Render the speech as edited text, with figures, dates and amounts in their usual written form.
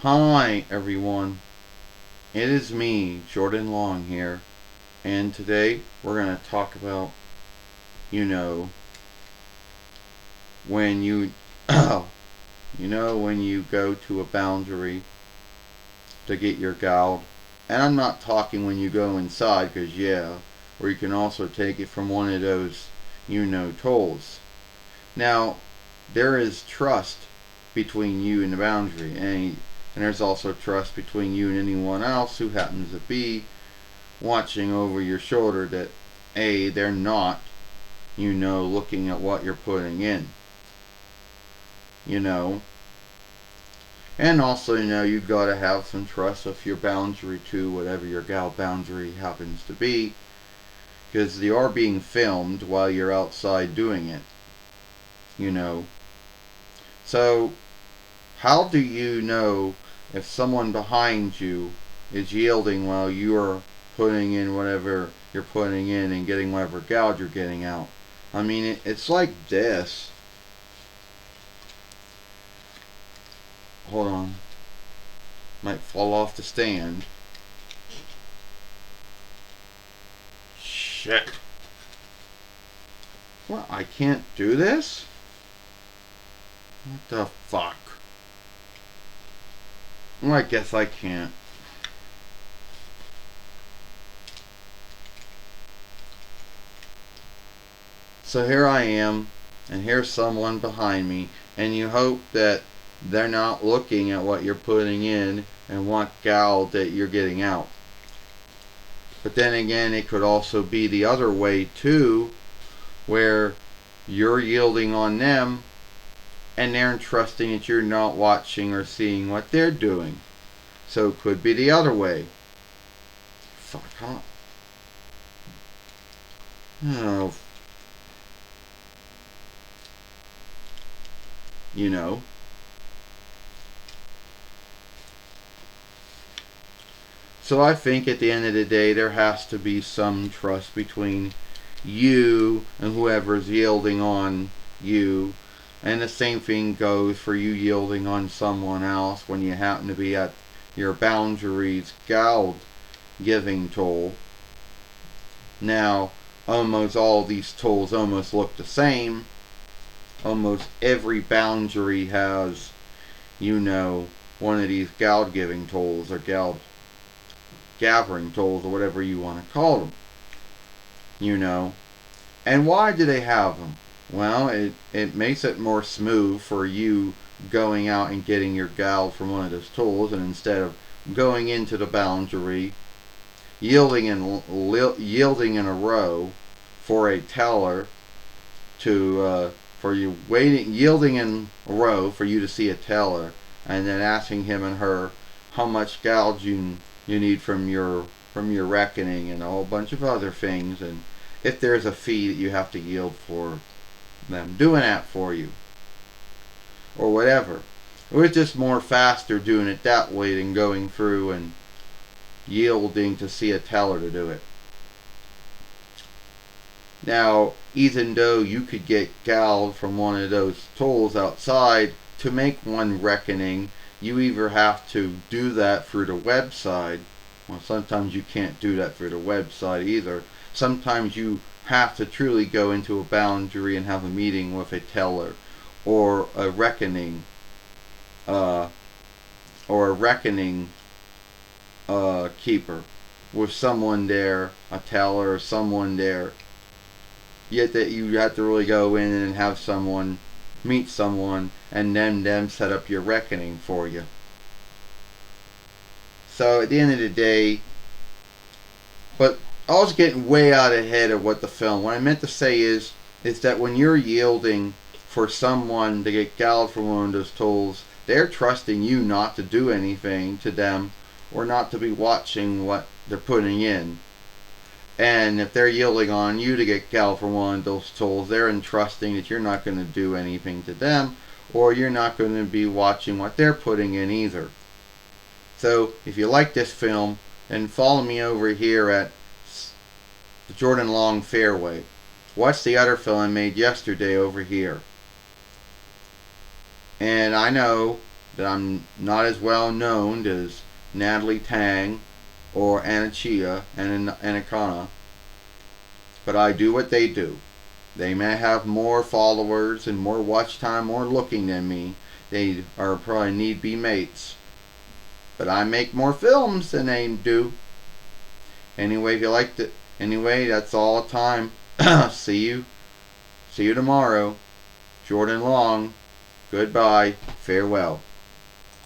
Hi everyone, it is me, Jordan Long here, and today we're going to talk about, you know, when you, when you go to a boundary to get your gal. And I'm not talking when you go inside, because or you can also take it from one of those, tolls. Now, there is trust between you and the boundary, and there's also trust between you and anyone else who happens to be watching over your shoulder that they're not, looking at what you're putting in, you know. And also, you've got to have some trust of your boundary too, whatever your gal boundary happens to be, because they are being filmed while you're outside doing it, you know. So, how do you know if someone behind you is yielding while you're putting in whatever you're putting in and getting whatever gouge you're getting out? I mean, it's like this. Hold on. Might fall off the stand. Shit. What? I can't do this? What the fuck? Well, I guess I can't. So here I am, and here's someone behind me, and you hope that they're not looking at what you're putting in and what gal that you're getting out. But then again, it could also be the other way too, where you're yielding on them and they're entrusting that you're not watching or seeing what they're doing. So it could be the other way. Fuck off. Oh, you know. So I think at the end of the day, there has to be some trust between you and whoever's yielding on you. And the same thing goes for you yielding on someone else when you happen to be at your boundaries gouge giving toll. Now, almost all these tolls almost look the same. Almost every boundary has, one of these gouge giving tolls or gouge gathering tolls or whatever you want to call them. And why do they have them? Well, it makes it more smooth for you going out and getting your gal from one of those tools, and instead of going into the boundary, yielding in a row for a teller for you waiting, yielding in a row for you to see a teller, and then asking him and her how much gouge you need from your reckoning and a whole bunch of other things, and if there's a fee that you have to yield for them doing that for you or whatever. It was just more faster doing it that way than going through and yielding to see a teller to do it. Now, even though you could get gal from one of those tolls outside to make one reckoning, you either have to do that through the website. Well, sometimes you can't do that through the website either. Sometimes you have to truly go into a boundary and have a meeting with a teller or a reckoning keeper with someone there, a teller or someone there. Yet that you have to really go in and have someone meet someone and then them set up your reckoning for you. So at the end of the day, but I was getting way out ahead of what the film. What I meant to say is that when you're yielding for someone to get gal from one of those tolls, they're trusting you not to do anything to them or not to be watching what they're putting in. And if they're yielding on you to get gal from one of those tolls, they're entrusting that you're not going to do anything to them or you're not going to be watching what they're putting in either. So if you like this film, then follow me over here at the Jordan Long Fairway. Watch the other film I made yesterday over here. And I know that I'm not as well known as Natalie Tang or Anna Chia and Anakana, but I do what they do. They may have more followers and more watch time, more looking than me. They are probably need-be mates. But I make more films than they do. Anyway, if you liked it, anyway, that's all the time. See you. See you tomorrow. Jordan Long. Goodbye. Farewell.